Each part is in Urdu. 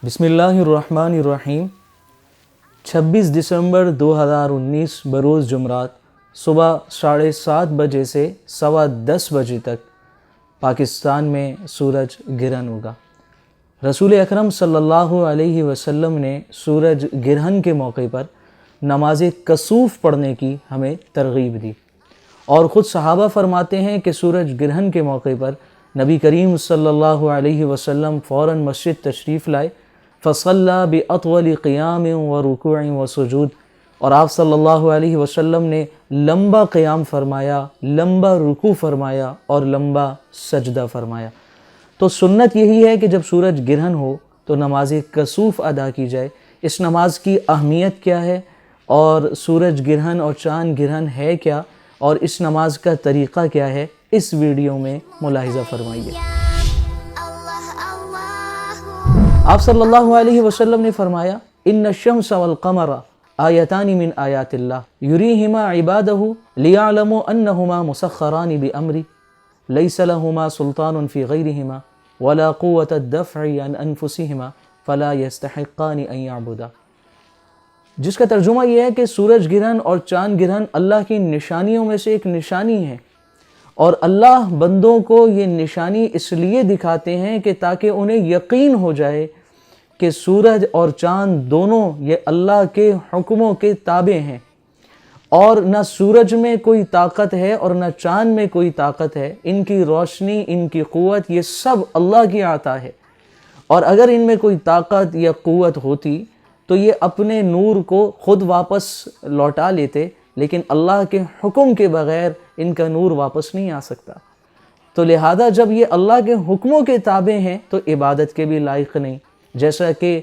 بسم اللہ الرحمن الرحیم 26 دسمبر 2019 بروز جمعرات صبح 7:30 بجے سے 10:15 بجے تک پاکستان میں سورج گرہن ہوگا۔ رسول اکرم صلی اللہ علیہ وسلم نے سورج گرہن کے موقع پر نماز کسوف پڑھنے کی ہمیں ترغیب دی، اور خود صحابہ فرماتے ہیں کہ سورج گرہن کے موقع پر نبی کریم صلی اللہ علیہ وسلم فوراً مسجد تشریف لائے، فصلى بأطول قیام و رکوع و سجود، اور آپ صلی اللہ علیہ وسلم نے لمبا قیام فرمایا، لمبا رکوع فرمایا اور لمبا سجدہ فرمایا۔ تو سنت یہی ہے کہ جب سورج گرہن ہو تو نماز کسوف ادا کی جائے۔ اس نماز کی اہمیت کیا ہے اور سورج گرہن اور چاند گرہن ہے کیا اور اس نماز کا طریقہ کیا ہے، اس ویڈیو میں ملاحظہ فرمائیے۔ آپ صلی اللہ علیہ وسلم نے فرمایا، ان الشمس والقمر آیتان من آیات اللہ یریہما عبادہ لیعلموا انہما مسخران بامری لیس لہما سلطان فی غیرہما ولا قوة الدفع عن انفسہما فلا یستحقان ان یعبدا۔ جس کا ترجمہ یہ ہے کہ سورج گرہن اور چاند گرہن اللہ کی نشانیوں میں سے ایک نشانی ہے، اور اللہ بندوں کو یہ نشانی اس لیے دکھاتے ہیں کہ تاکہ انہیں یقین ہو جائے کہ سورج اور چاند دونوں یہ اللہ کے حکموں کے تابع ہیں، اور نہ سورج میں کوئی طاقت ہے اور نہ چاند میں کوئی طاقت ہے، ان کی روشنی، ان کی قوت، یہ سب اللہ کی عطا ہے، اور اگر ان میں کوئی طاقت یا قوت ہوتی تو یہ اپنے نور کو خود واپس لوٹا لیتے، لیکن اللہ کے حکم کے بغیر ان کا نور واپس نہیں آ سکتا۔ تو لہذا جب یہ اللہ کے حکموں کے تابع ہیں تو عبادت کے بھی لائق نہیں، جیسا کہ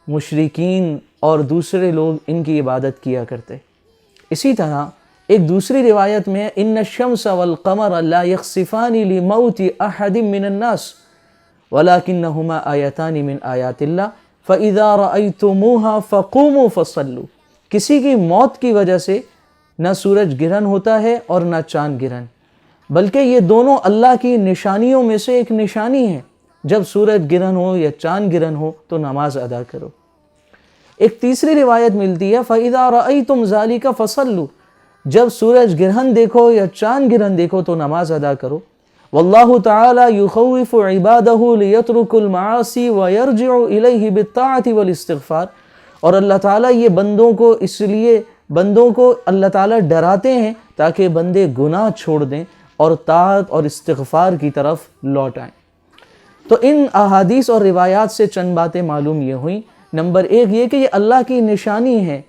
مشرکین اور دوسرے لوگ ان کی عبادت کیا کرتے۔ اسی طرح ایک دوسری روایت میں ان الشمس والقمر لا یخسفان لموت احد من الناس ولکنہما آیتان من آیات اللہ فاذا رأیتموها فقوموا فصلوا۔ کسی کی موت کی وجہ سے نہ سورج گرہن ہوتا ہے اور نہ چاند گرہن، بلکہ یہ دونوں اللہ کی نشانیوں میں سے ایک نشانی ہے۔ جب سورج گرہن ہو یا چاند گرہن ہو تو نماز ادا کرو۔ ایک تیسری روایت ملتی ہے فَإِذَا رَأَيْتُمْ ذَلِكَ فَصَلُّوا، جب سورج گرہن دیکھو یا چاند گرہن دیکھو تو نماز ادا کرو۔ وَاللَّهُ تَعَالَى يُخَوِّفُ عِبَادَهُ لِيَتْرُكُوا الْمَعَاصِي وَيَرْجِعُوا إِلَيْهِ بِالطَّاعَةِ وَالِاسْتِغْفَارِ، اور اللہ تعالیٰ یہ بندوں کو اس لیے بندوں کو اللہ تعالیٰ ڈراتے ہیں تاکہ بندے گناہ چھوڑ دیں اور طاعت اور استغفار کی طرف لوٹ آئیں۔ تو ان احادیث اور روایات سے چند باتیں معلوم یہ ہوئیں۔ نمبر ایک یہ کہ یہ اللہ کی نشانی ہے،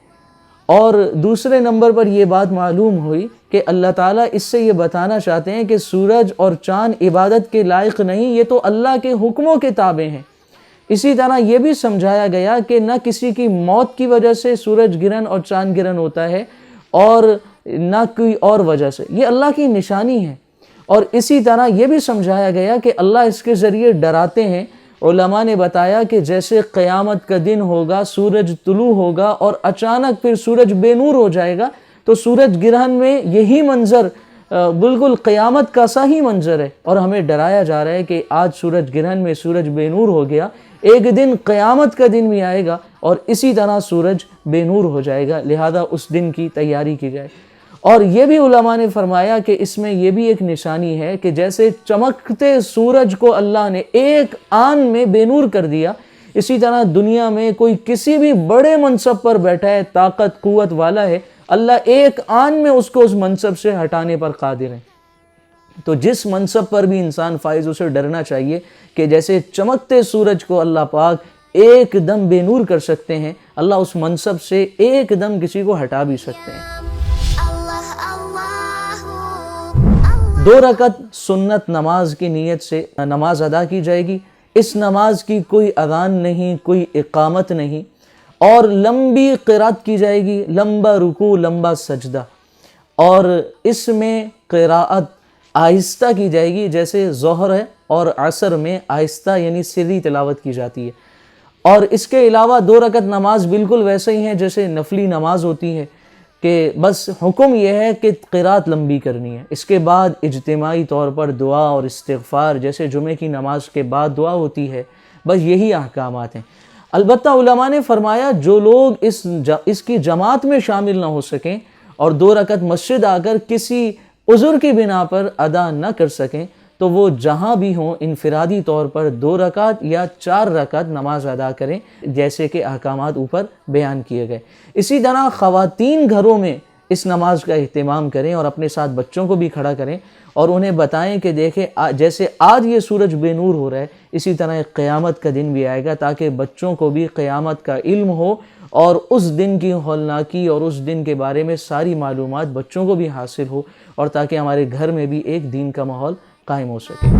اور دوسرے نمبر پر یہ بات معلوم ہوئی کہ اللہ تعالیٰ اس سے یہ بتانا چاہتے ہیں کہ سورج اور چاند عبادت کے لائق نہیں، یہ تو اللہ کے حکموں کے تابع ہیں۔ اسی طرح یہ بھی سمجھایا گیا کہ نہ کسی کی موت کی وجہ سے سورج گرہن اور چاند گرہن ہوتا ہے اور نہ کوئی اور وجہ سے، یہ اللہ کی نشانی ہے۔ اور اسی طرح یہ بھی سمجھایا گیا کہ اللہ اس کے ذریعے ڈراتے ہیں۔ علماء نے بتایا کہ جیسے قیامت کا دن ہوگا، سورج طلوع ہوگا اور اچانک پھر سورج بے نور ہو جائے گا، تو سورج گرہن میں یہی منظر بالکل قیامت کا سا ہی منظر ہے، اور ہمیں ڈرایا جا رہا ہے کہ آج سورج گرہن میں سورج بے نور ہو گیا، ایک دن قیامت کا دن بھی آئے گا اور اسی طرح سورج بے نور ہو جائے گا، لہذا اس دن کی تیاری کی جائے۔ اور یہ بھی علماء نے فرمایا کہ اس میں یہ بھی ایک نشانی ہے کہ جیسے چمکتے سورج کو اللہ نے ایک آن میں بے نور کر دیا، اسی طرح دنیا میں کوئی کسی بھی بڑے منصب پر بیٹھا ہے، طاقت قوت والا ہے، اللہ ایک آن میں اس کو اس منصب سے ہٹانے پر قادر ہے۔ تو جس منصب پر بھی انسان فائز، اسے ڈرنا چاہیے کہ جیسے چمکتے سورج کو اللہ پاک ایک دم بے نور کر سکتے ہیں، اللہ اس منصب سے ایک دم کسی کو ہٹا بھی سکتے ہیں۔ 2 رکعت سنت نماز کی نیت سے نماز ادا کی جائے گی۔ اس نماز کی کوئی اذان نہیں، کوئی اقامت نہیں، اور لمبی قرات کی جائے گی، لمبا رکوع، لمبا سجدہ، اور اس میں قراءت آہستہ کی جائے گی، جیسے ظہر ہے اور عصر میں آہستہ یعنی سری تلاوت کی جاتی ہے۔ اور اس کے علاوہ 2 رکعت نماز بالکل ویسے ہی ہیں جیسے نفلی نماز ہوتی ہے، کہ بس حکم یہ ہے کہ قرات لمبی کرنی ہے۔ اس کے بعد اجتماعی طور پر دعا اور استغفار، جیسے جمعے کی نماز کے بعد دعا ہوتی ہے، بس یہی احکامات ہیں۔ البتہ علماء نے فرمایا جو لوگ اس کی جماعت میں شامل نہ ہو سکیں اور 2 رکعت مسجد آ کر کسی عذر کی بنا پر ادا نہ کر سکیں تو وہ جہاں بھی ہوں انفرادی طور پر 2 رکعت یا 4 رکعت نماز ادا کریں، جیسے کہ احکامات اوپر بیان کیے گئے۔ اسی طرح خواتین گھروں میں اس نماز کا اہتمام کریں اور اپنے ساتھ بچوں کو بھی کھڑا کریں اور انہیں بتائیں کہ دیکھیں جیسے آج یہ سورج بے نور ہو رہا ہے، اسی طرح ایک قیامت کا دن بھی آئے گا، تاکہ بچوں کو بھی قیامت کا علم ہو اور اس دن کی ہولناکی اور اس دن کے بارے میں ساری معلومات بچوں کو بھی حاصل ہو، اور تاکہ ہمارے گھر میں بھی ایک دین کا ماحول قائم ہو سکے۔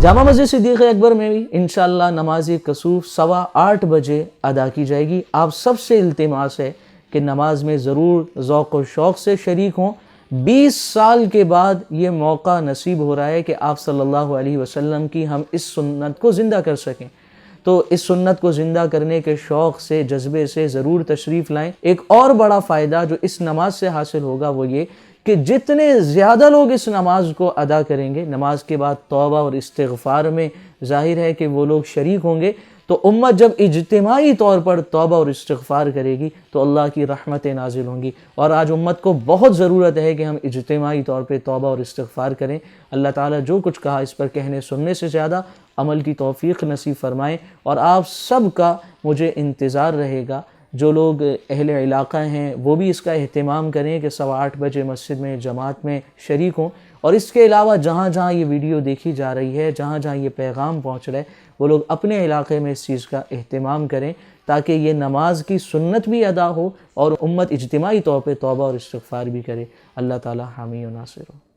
جامع مسجد صدیق اکبر میں بھی انشاءاللہ نماز کسوف 8:15 بجے ادا کی جائے گی۔ آپ سب سے التماس ہے کہ نماز میں ضرور ذوق و شوق سے شریک ہوں۔ 20 سال کے بعد یہ موقع نصیب ہو رہا ہے کہ آپ صلی اللہ علیہ وسلم کی ہم اس سنت کو زندہ کر سکیں، تو اس سنت کو زندہ کرنے کے شوق سے، جذبے سے ضرور تشریف لائیں۔ ایک اور بڑا فائدہ جو اس نماز سے حاصل ہوگا وہ یہ کہ جتنے زیادہ لوگ اس نماز کو ادا کریں گے، نماز کے بعد توبہ اور استغفار میں ظاہر ہے کہ وہ لوگ شریک ہوں گے، تو امت جب اجتماعی طور پر توبہ اور استغفار کرے گی تو اللہ کی رحمتیں نازل ہوں گی۔ اور آج امت کو بہت ضرورت ہے کہ ہم اجتماعی طور پہ توبہ اور استغفار کریں۔ اللہ تعالیٰ جو کچھ کہا اس پر کہنے سننے سے زیادہ عمل کی توفیق نصیب فرمائیں، اور آپ سب کا مجھے انتظار رہے گا۔ جو لوگ اہل علاقہ ہیں وہ بھی اس کا اہتمام کریں کہ 8:15 بجے مسجد میں جماعت میں شریک ہوں، اور اس کے علاوہ جہاں جہاں یہ ویڈیو دیکھی جا رہی ہے، جہاں جہاں یہ پیغام پہنچ رہا ہے، وہ لوگ اپنے علاقے میں اس چیز کا اہتمام کریں تاکہ یہ نماز کی سنت بھی ادا ہو اور امت اجتماعی طور پہ توبہ اور استغفار بھی کرے۔ اللہ تعالی حامی و ناصر ہو۔